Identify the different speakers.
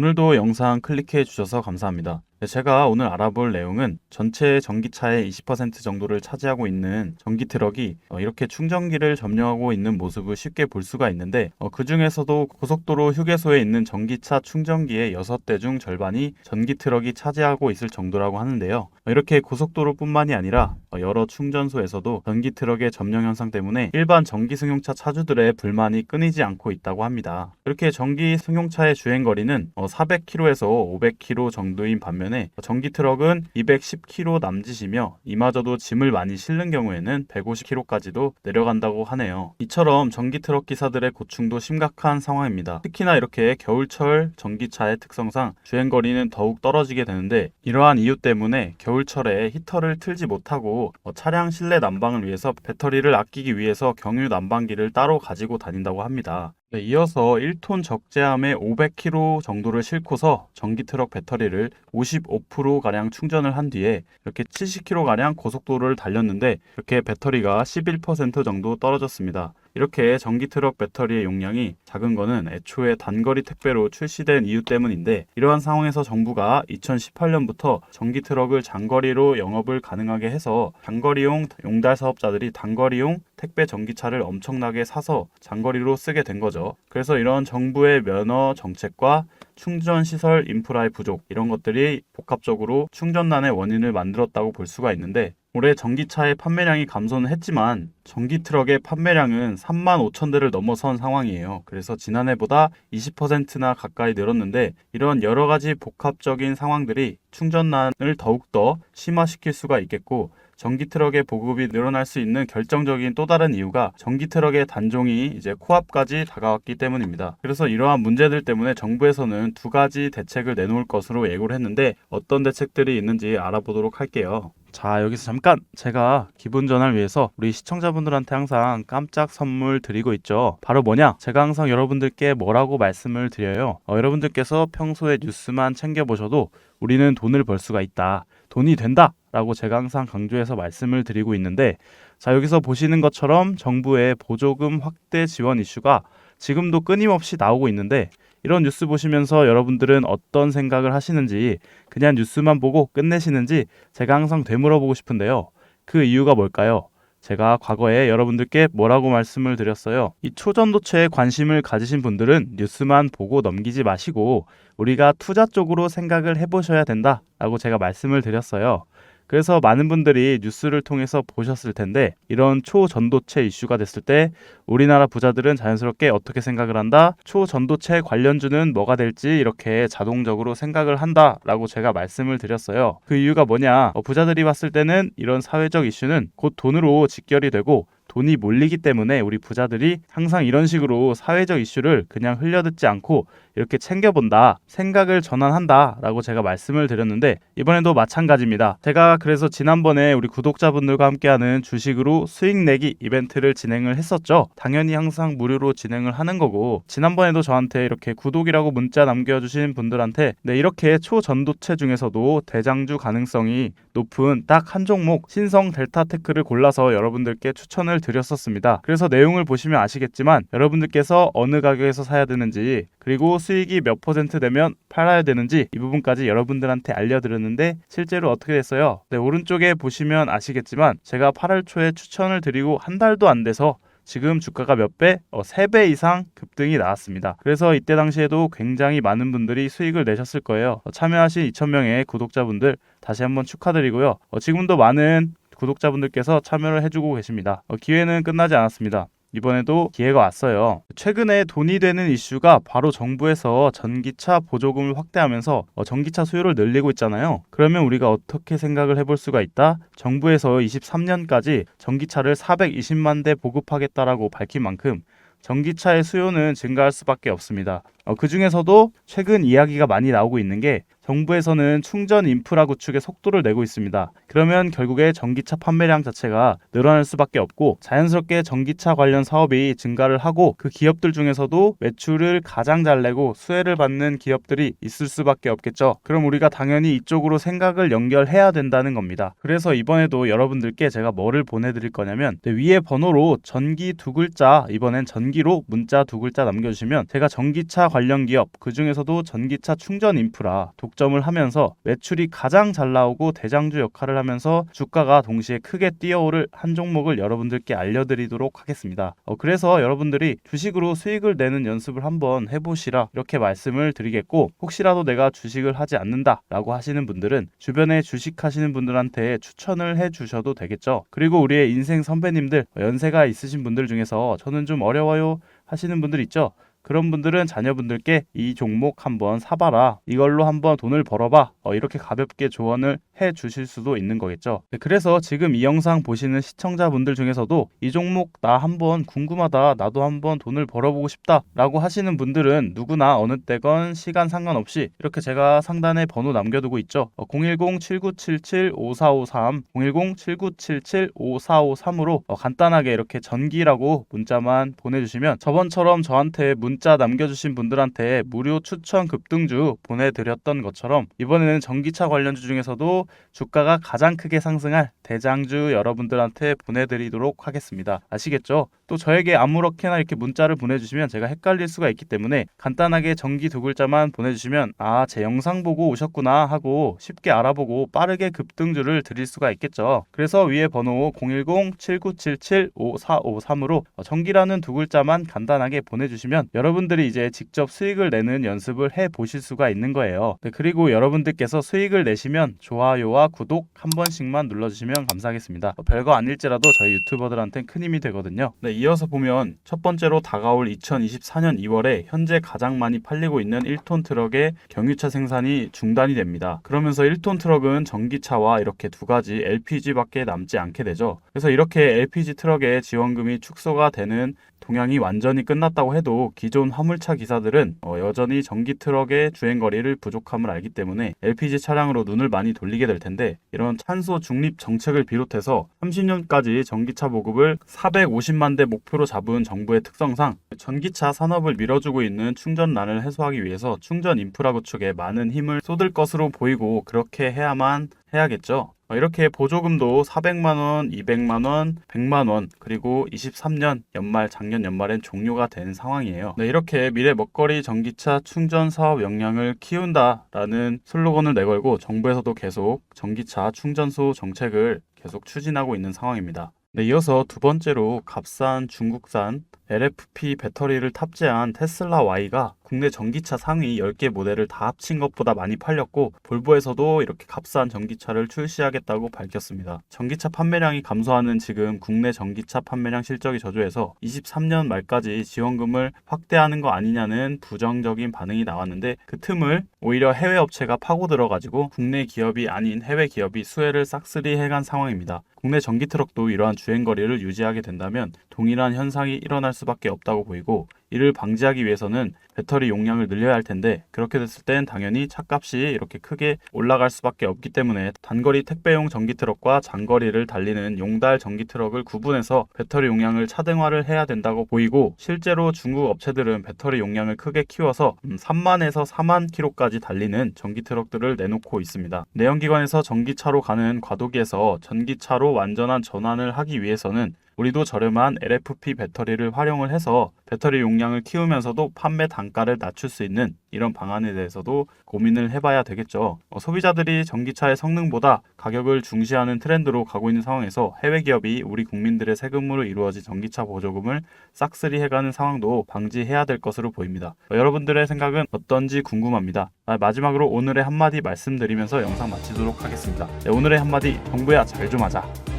Speaker 1: 오늘도 영상 클릭해 주셔서 감사합니다. 제가 오늘 알아볼 내용은 전체 전기차의 20% 정도를 차지하고 있는 전기 트럭이 이렇게 충전기를 점령하고 있는 모습을 쉽게 볼 수가 있는데 그 중에서도 고속도로 휴게소에 있는 전기차 충전기의 6대 중 절반이 전기 트럭이 차지하고 있을 정도라고 하는데요. 이렇게 고속도로뿐만이 아니라 여러 충전소에서도 전기 트럭의 점령 현상 때문에 일반 전기 승용차 차주들의 불만이 끊이지 않고 있다고 합니다. 이렇게 전기 승용차의 주행거리는 400km에서 500km 정도인 반면에 전기 트럭은 210km 남짓이며 이마저도 짐을 많이 실는 경우에는 150km까지도 내려간다고 하네요. 이처럼 전기 트럭 기사들의 고충도 심각한 상황입니다. 특히나 이렇게 겨울철 전기차의 특성상 주행거리는 더욱 떨어지게 되는데 이러한 이유 때문에 겨울철에 히터를 틀지 못하고 차량 실내 난방을 위해서 배터리를 아끼기 위해서 경유 난방기를 따로 가지고 다닌다고 합니다. 이어서 1톤 적재함의 500km 정도를 싣고서 전기 트럭 배터리를 55%가량 충전을 한 뒤에 이렇게 70km가량 고속도로를 달렸는데 이렇게 배터리가 11% 정도 떨어졌습니다. 이렇게 전기 트럭 배터리의 용량이 작은 거는 애초에 단거리 택배로 출시된 이유 때문인데 이러한 상황에서 정부가 2018년부터 전기 트럭을 장거리로 영업을 가능하게 해서 장거리용 용달 사업자들이 단거리용 택배 전기차를 엄청나게 사서 장거리로 쓰게 된 거죠. 그래서 이런 정부의 면허 정책과 충전 시설 인프라의 부족 이런 것들이 복합적으로 충전난의 원인을 만들었다고 볼 수가 있는데 올해 전기차의 판매량이 감소는 했지만 전기 트럭의 판매량은 3만 5천 대를 넘어선 상황이에요. 그래서 지난해보다 20%나 가까이 늘었는데 이런 여러 가지 복합적인 상황들이 충전난을 더욱더 심화시킬 수가 있겠고 전기 트럭의 보급이 늘어날 수 있는 결정적인 또 다른 이유가 전기 트럭의 단종이 이제 코앞까지 다가왔기 때문입니다. 그래서 이러한 문제들 때문에 정부에서는 두 가지 대책을 내놓을 것으로 예고를 했는데 어떤 대책들이 있는지 알아보도록 할게요. 자, 여기서 잠깐 제가 기분 전환을 위해서 우리 시청자분들한테 항상 깜짝 선물 드리고 있죠. 바로 뭐냐? 제가 항상 여러분들께 뭐라고 말씀을 드려요. 여러분들께서 평소에 뉴스만 챙겨보셔도 우리는 돈을 벌 수가 있다. 돈이 된다! 라고 제가 항상 강조해서 말씀을 드리고 있는데 자, 여기서 보시는 것처럼 정부의 보조금 확대 지원 이슈가 지금도 끊임없이 나오고 있는데 이런 뉴스 보시면서 여러분들은 어떤 생각을 하시는지 그냥 뉴스만 보고 끝내시는지 제가 항상 되물어보고 싶은데요. 그 이유가 뭘까요? 제가 과거에 여러분들께 뭐라고 말씀을 드렸어요. 이 초전도체에 관심을 가지신 분들은 뉴스만 보고 넘기지 마시고 우리가 투자 쪽으로 생각을 해보셔야 된다라고 제가 말씀을 드렸어요. 그래서 많은 분들이 뉴스를 통해서 보셨을 텐데 이런 초전도체 이슈가 됐을 때 우리나라 부자들은 자연스럽게 어떻게 생각을 한다? 초전도체 관련주는 뭐가 될지 이렇게 자동적으로 생각을 한다라고 제가 말씀을 드렸어요. 그 이유가 뭐냐? 부자들이 봤을 때는 이런 사회적 이슈는 곧 돈으로 직결이 되고 돈이 몰리기 때문에 우리 부자들이 항상 이런 식으로 사회적 이슈를 그냥 흘려듣지 않고 이렇게 챙겨본다, 생각을 전환한다 라고 제가 말씀을 드렸는데 이번에도 마찬가지입니다. 제가 그래서 지난번에 우리 구독자분들과 함께하는 주식으로 수익 내기 이벤트를 진행을 했었죠. 당연히 항상 무료로 진행을 하는 거고 지난번에도 저한테 이렇게 구독이라고 문자 남겨주신 분들한테 이렇게 초전도체 중에서도 대장주 가능성이 높은 딱 한 종목 신성 델타테크를 골라서 여러분들께 추천을 드렸었습니다. 그래서 내용을 보시면 아시겠지만 여러분들께서 어느 가격에서 사야 되는지 그리고 수익이 몇 % 되면 팔아야 되는지 이 부분까지 여러분들한테 알려드렸는데 실제로 어떻게 됐어요? 오른쪽에 보시면 아시겠지만 제가 8월 초에 추천을 드리고 한 달도 안 돼서 지금 주가가 몇 배? 3배 이상 급등이 나왔습니다. 그래서 이때 당시에도 굉장히 많은 분들이 수익을 내셨을 거예요. 참여하신 2,000명의 구독자분들 다시 한번 축하드리고요. 지금도 많은 구독자분들께서 참여를 해주고 계십니다. 기회는 끝나지 않았습니다. 이번에도 기회가 왔어요. 최근에 돈이 되는 이슈가 바로 정부에서 전기차 보조금을 확대하면서 전기차 수요를 늘리고 있잖아요. 그러면 우리가 어떻게 생각을 해볼 수가 있다? 정부에서 23년까지 전기차를 420만 대 보급하겠다라고 밝힌 만큼 전기차의 수요는 증가할 수밖에 없습니다. 그 중에서도 최근 이야기가 많이 나오고 있는 게 정부에서는 충전 인프라 구축에 속도를 내고 있습니다. 그러면 결국에 전기차 판매량 자체가 늘어날 수밖에 없고 자연스럽게 전기차 관련 사업이 증가를 하고 그 기업들 중에서도 매출을 가장 잘 내고 수혜를 받는 기업들이 있을 수밖에 없겠죠. 그럼 우리가 당연히 이쪽으로 생각을 연결해야 된다는 겁니다. 그래서 이번에도 여러분들께 제가 뭐를 보내드릴 거냐면 위에 번호로 전기 두 글자 이번엔 전기로 문자 두 글자 남겨주시면 제가 전기차 관련 기업, 그 중에서도 전기차 충전 인프라 독점을 하면서 매출이 가장 잘 나오고 대장주 역할을 하면서 주가가 동시에 크게 뛰어오를 한 종목을 여러분들께 알려드리도록 하겠습니다. 그래서 여러분들이 주식으로 수익을 내는 연습을 한번 해보시라 이렇게 말씀을 드리겠고, 혹시라도 내가 주식을 하지 않는다 라고 하시는 분들은 주변에 주식하시는 분들한테 추천을 해주셔도 되겠죠. 그리고 우리의 인생 선배님들, 연세가 있으신 분들 중에서 저는 좀 어려워요 하시는 분들 있죠. 그런 분들은 자녀분들께 이 종목 한번 사봐라, 이걸로 한번 돈을 벌어봐, 이렇게 가볍게 조언을 해 주실 수도 있는 거겠죠. 그래서 지금 이 영상 보시는 시청자분들 중에서도 이 종목 나 한번 궁금하다, 나도 한번 돈을 벌어보고 싶다 라고 하시는 분들은 누구나 어느 때건 시간 상관없이 이렇게 제가 상단에 번호 남겨두고 있죠. 010-7977-5453 010-7977-5453으로 간단하게 이렇게 전기라고 문자만 보내주시면 저번처럼 저한테 문자 남겨주신 분들한테 무료 추천 급등주 보내드렸던 것처럼 이번에는 전기차 관련주 중에서도 주가가 가장 크게 상승할 대장주 여러분들한테 보내드리도록 하겠습니다. 아시겠죠? 또 저에게 아무렇게나 이렇게 문자를 보내주시면 제가 헷갈릴 수가 있기 때문에 간단하게 전기 두 글자만 보내주시면 제 영상 보고 오셨구나 하고 쉽게 알아보고 빠르게 급등주를 드릴 수가 있겠죠. 그래서 위에 번호 010-7977-5453으로 전기라는 두 글자만 간단하게 보내주시면 여러분들이 이제 직접 수익을 내는 연습을 해 보실 수가 있는 거예요. 그리고 여러분들께서 수익을 내시면 좋아요와 구독 한 번씩만 눌러주시면 감사하겠습니다. 별거 아닐지라도 저희 유튜버들한테는 큰 힘이 되거든요. 이어서 보면 첫 번째로 다가올 2024년 2월에 현재 가장 많이 팔리고 있는 1톤 트럭의 경유차 생산이 중단이 됩니다. 그러면서 1톤 트럭은 전기차와 이렇게 두 가지 LPG밖에 남지 않게 되죠. 그래서 이렇게 LPG 트럭의 지원금이 축소가 되는 동향이 완전히 끝났다고 해도 기존 화물차 기사들은 여전히 전기 트럭의 주행거리를 부족함을 알기 때문에 LPG 차량으로 눈을 많이 돌리게 될 텐데, 이런 탄소 중립 정책을 비롯해서 30년까지 전기차 보급을 450만 대 목표로 잡은 정부의 특성상 전기차 산업을 밀어주고 있는 충전난을 해소하기 위해서 충전 인프라 구축에 많은 힘을 쏟을 것으로 보이고, 그렇게 해야만 해야겠죠. 이렇게 보조금도 400만원, 200만원, 100만원, 그리고 23년 연말, 작년 연말엔 종료가 된 상황이에요. 이렇게 미래 먹거리 전기차 충전 사업 역량을 키운다라는 슬로건을 내걸고 정부에서도 계속 전기차 충전소 정책을 계속 추진하고 있는 상황입니다. 이어서 두 번째로 값싼 중국산 LFP 배터리를 탑재한 테슬라 Y가 국내 전기차 상위 10개 모델을 다 합친 것보다 많이 팔렸고, 볼보에서도 이렇게 값싼 전기차를 출시하겠다고 밝혔습니다. 전기차 판매량이 감소하는 지금 국내 전기차 판매량 실적이 저조해서 23년 말까지 지원금을 확대하는 거 아니냐는 부정적인 반응이 나왔는데, 그 틈을 오히려 해외 업체가 파고 들어가지고 국내 기업이 아닌 해외 기업이 수혜를 싹쓸이 해간 상황입니다. 국내 전기 트럭도 이러한 주행거리를 유지하게 된다면 동일한 현상이 일어날 수밖에 없다고 보이고, 이를 방지하기 위해서는 배터리 용량을 늘려야 할 텐데, 그렇게 됐을 땐 당연히 차값이 이렇게 크게 올라갈 수밖에 없기 때문에 단거리 택배용 전기 트럭과 장거리를 달리는 용달 전기 트럭을 구분해서 배터리 용량을 차등화를 해야 된다고 보이고, 실제로 중국 업체들은 배터리 용량을 크게 키워서 3만에서 4만 킬로까지 달리는 전기 트럭들을 내놓고 있습니다. 내연기관에서 전기차로 가는 과도기에서 전기차로 완전한 전환을 하기 위해서는 우리도 저렴한 LFP 배터리를 활용을 해서 배터리 용량을 키우면서도 판매 단가를 낮출 수 있는 이런 방안에 대해서도 고민을 해봐야 되겠죠. 소비자들이 전기차의 성능보다 가격을 중시하는 트렌드로 가고 있는 상황에서 해외 기업이 우리 국민들의 세금으로 이루어진 전기차 보조금을 싹쓸이 해가는 상황도 방지해야 될 것으로 보입니다. 여러분들의 생각은 어떤지 궁금합니다. 마지막으로 오늘의 한마디 말씀드리면서 영상 마치도록 하겠습니다. 오늘의 한마디, 정부야 잘 좀 하자.